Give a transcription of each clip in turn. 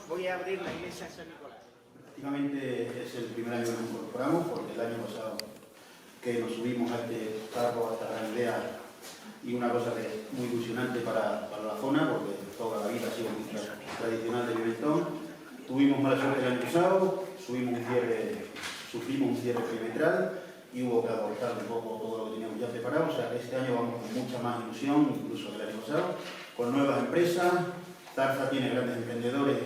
voy a abrir la iglesia de San Nicolás. Prácticamente es el primer año que nos incorporamos, porque el año pasado que nos subimos a este carro, a esta gran idea, y una cosa que es muy ilusionante para la zona, porque toda la vida ha sido muy tradicional de Pimentón. Tuvimos mala suerte el año pasado, sufrimos un cierre perimetral y hubo que abortar un poco todo lo que teníamos ya preparado. O sea que este año vamos con mucha más ilusión, incluso que el año pasado, con nuevas empresas. Zarza tiene grandes emprendedores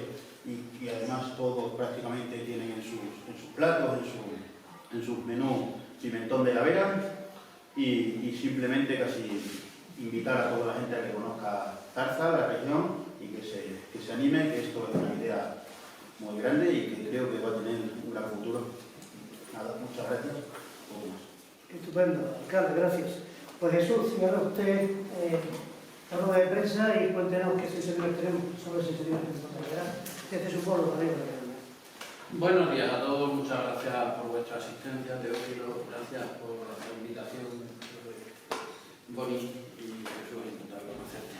y además todos prácticamente tienen en sus platos, en sus menús pimentón de la Vera, y simplemente casi invitar a toda la gente a que conozca Zarza, la región, y que se anime, que esto es una idea muy grande y que creo que va a tener un gran futuro. Nada, muchas gracias. Estupendo, alcalde, gracias. Pues Jesús, cierra usted la rueda de prensa y cuéntenos qué sensaciones tenemos sobre ese señor que nos traerá desde su pueblo también. Buenos días a todos, muchas gracias por vuestra asistencia, Teófilo, gracias por la invitación bonita y Jesús, intentar conocerte.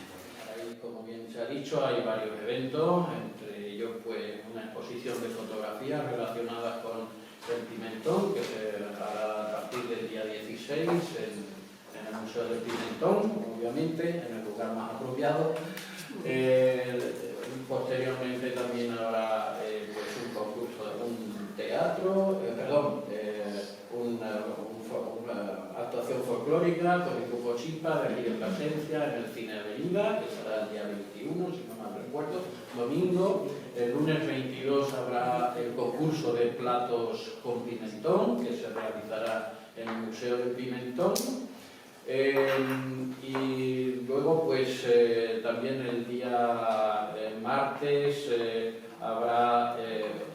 Ahí, como bien se ha dicho, hay varios eventos, entre ellos pues una exposición de fotografías relacionadas con el pimentón, que se hará a partir del día 16 en el Museo del Pimentón, obviamente, en el lugar más apropiado. Posteriormente también habrá pues un concurso de un teatro, una actuación folclórica con el grupo Chipa de aquí de Plasencia en el Cine Avenida, que será el día 21, si no mal recuerdo, domingo. El lunes 22 habrá el concurso de platos con pimentón, que se realizará en el Museo del Pimentón. Y luego pues también el día martes habrá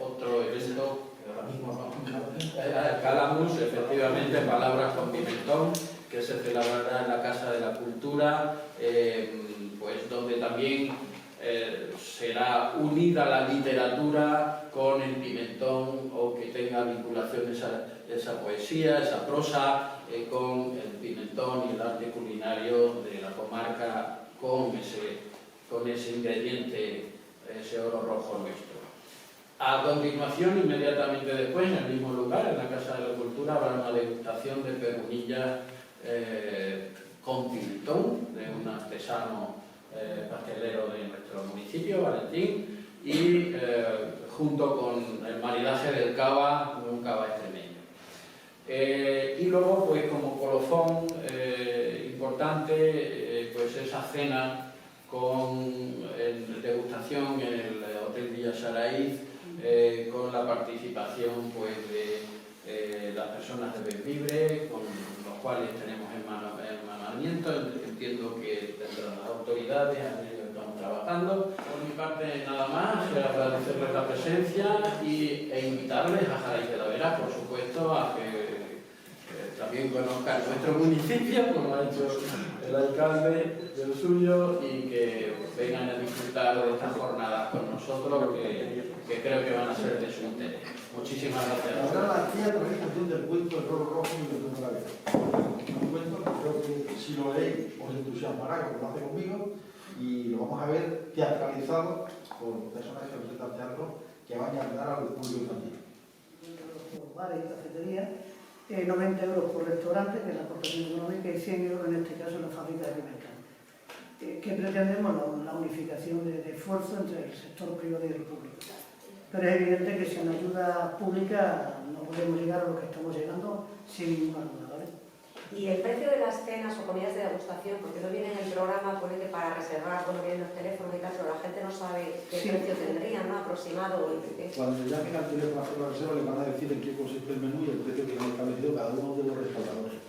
otro evento que ahora mismo no, Calamus, efectivamente, Palabras con Pimentón, que se celebrará en la Casa de la Cultura, pues donde también será unida la literatura con el pimentón, o que tenga vinculación esa poesía, esa prosa con el pimentón y el arte culinario de la comarca, con ese ingrediente, ese oro rojo nuestro. A continuación, inmediatamente después, en el mismo lugar, en la Casa de la Cultura, habrá una degustación de perunilla con pimentón de un artesano pastelero de nuestro municipio, Valentín, y junto con el maridaje del cava, un cava extremeño. Y luego, pues como colofón importante, pues esa cena con degustación en el Hotel Villa Saraíz, con la participación pues de las personas de Benvibre, con los cuales tenemos hermanamiento. Entiendo que tendrán las autoridades, en ello estamos trabajando. Por mi parte, nada más, agradecerles la presencia e invitarles a Jaraíz de la Vera, por supuesto, a que también conozcan nuestro municipio, como ha hecho el alcalde del suyo, y que vengan a disfrutar de estas jornadas con nosotros, que creo que van a ser de su interés. Muchísimas gracias. Ahora aquí a través del cuento del Roro Rojo y del Cuento de la Vera. Un cuento que creo que si lo leéis os entusiasmará, como lo hace conmigo, y lo vamos a ver teatralizado por personajes que presentan teatro que van a ayudar al público infantil. Por bares y cafeterías, 90 euros por restaurante, que es la aportación económica, y 100 euros en este caso en la fábrica de pimentón. ¿Qué pretendemos? La unificación de esfuerzo entre el sector privado y el público. Pero es evidente que sin ayuda pública no podemos llegar a lo que estamos llegando sin ninguna duda, ¿vale? Y el precio de las cenas o comidas de degustación, porque no viene en el programa, pone que para reservar, bueno, vienen los teléfonos y tal, pero la gente no sabe qué precio tendrían, ¿no? Aproximado. Cuando llamen al teléfono a hacer la reserva, le van a decir en qué consiste el menú y el precio que han establecido cada uno de los restauradores.